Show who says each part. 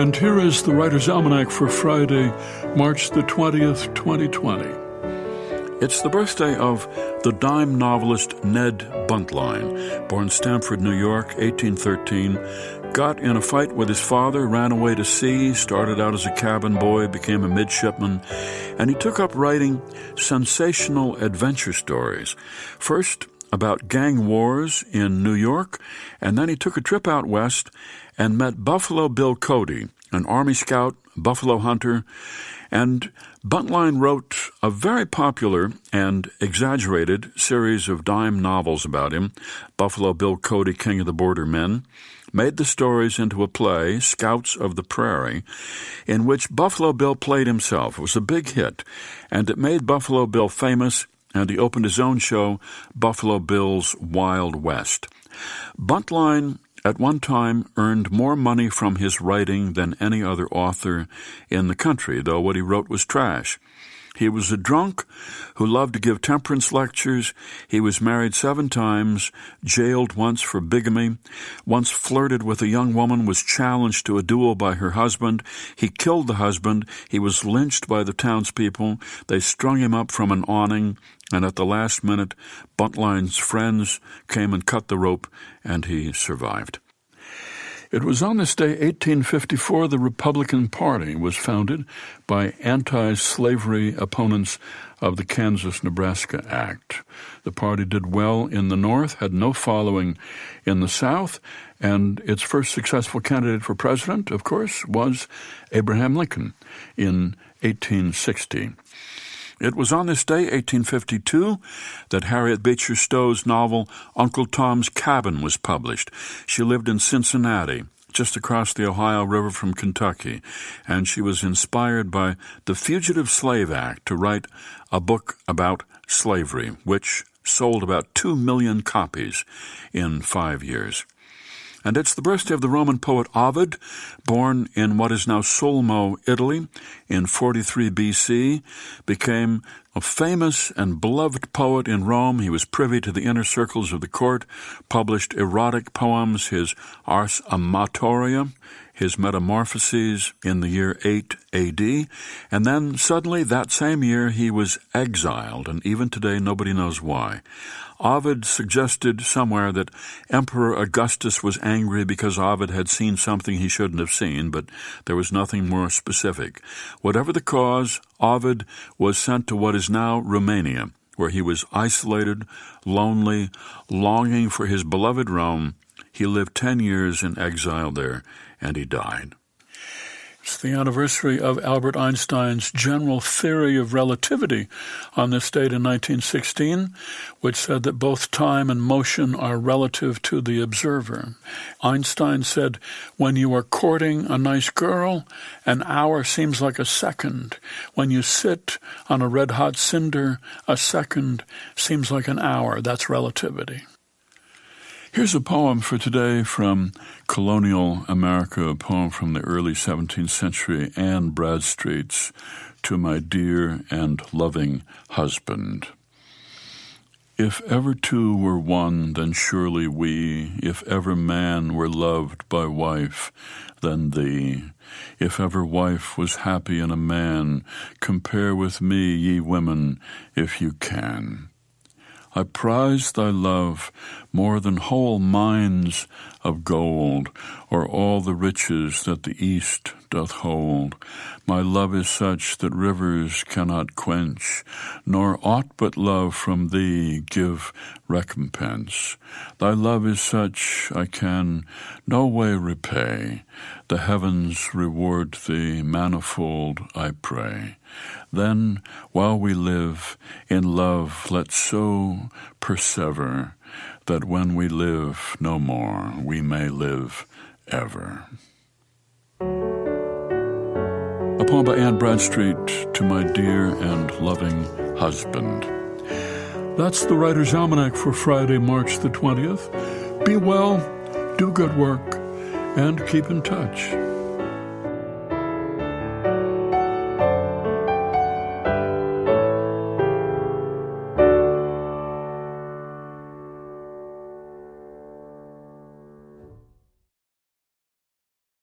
Speaker 1: And here is the Writer's Almanac for Friday, March the 20th, 2020. It's the birthday of the dime novelist Ned Buntline, born Stamford, New York, 1813, got in a fight with his father, ran away to sea, started out as a cabin boy, became a midshipman, and he took up writing sensational adventure stories. First, about gang wars in New York, and then he took a trip out west and met Buffalo Bill Cody, an Army scout, buffalo hunter, and Buntline wrote a very popular and exaggerated series of dime novels about him, Buffalo Bill Cody, King of the Border Men, made the stories into a play, Scouts of the Prairie, in which Buffalo Bill played himself. It was a big hit, and it made Buffalo Bill famous, and he opened his own show, Buffalo Bill's Wild West. Buntline at one time earned more money from his writing than any other author in the country, though what he wrote was trash. He was a drunk who loved to give temperance lectures. He was married 7 times, jailed once for bigamy, once flirted with a young woman, was challenged to a duel by her husband. He killed the husband. He was lynched by the townspeople. They strung him up from an awning, and at the last minute, Buntline's friends came and cut the rope, and he survived. It was on this day, 1854, the Republican Party was founded by anti-slavery opponents of the Kansas-Nebraska Act. The party did well in the North, had no following in the South, and its first successful candidate for president, of course, was Abraham Lincoln in 1860. It was on this day, 1852, that Harriet Beecher Stowe's novel Uncle Tom's Cabin was published. She lived in Cincinnati, just across the Ohio River from Kentucky, and she was inspired by the Fugitive Slave Act to write a book about slavery, which sold about 2 million copies in 5 years. And it's the birthday of the Roman poet Ovid, born in what is now Sulmo, Italy, in 43 B.C., became a famous and beloved poet in Rome. He was privy to the inner circles of the court, published erotic poems, his Ars Amatoria, his Metamorphoses, in the year 8 A.D., and then suddenly that same year he was exiled, and even today nobody knows why. Ovid suggested somewhere that Emperor Augustus was angry because Ovid had seen something he shouldn't have seen, but there was nothing more specific. Whatever the cause, Ovid was sent to what is now Romania, where he was isolated, lonely, longing for his beloved Rome. He lived 10 years in exile there, and he died. It's the anniversary of Albert Einstein's general theory of relativity on this date in 1916, which said that both time and motion are relative to the observer. Einstein said, when you are courting a nice girl, an hour seems like a second. When you sit on a red-hot cinder, a second seems like an hour. That's relativity. Here's a poem for today from colonial America, a poem from the early 17th century, Anne Bradstreet's To My Dear and Loving Husband. If ever two were one, then surely we, if ever man were loved by wife, then thee. If ever wife was happy in a man, compare with me, ye women, if you can. I prize thy love more than whole mines of gold, or all the riches that the East doth hold. My love is such that rivers cannot quench, nor aught but love from thee give recompense. Thy love is such I can no way repay. The heavens reward thee manifold, I pray. Then, while we live, in love let's so persever, that when we live no more, we may live ever. A poem by Anne Bradstreet, To My Dear and Loving Husband. That's the Writer's Almanac for Friday, March the 20th. Be well, do good work, and keep in touch.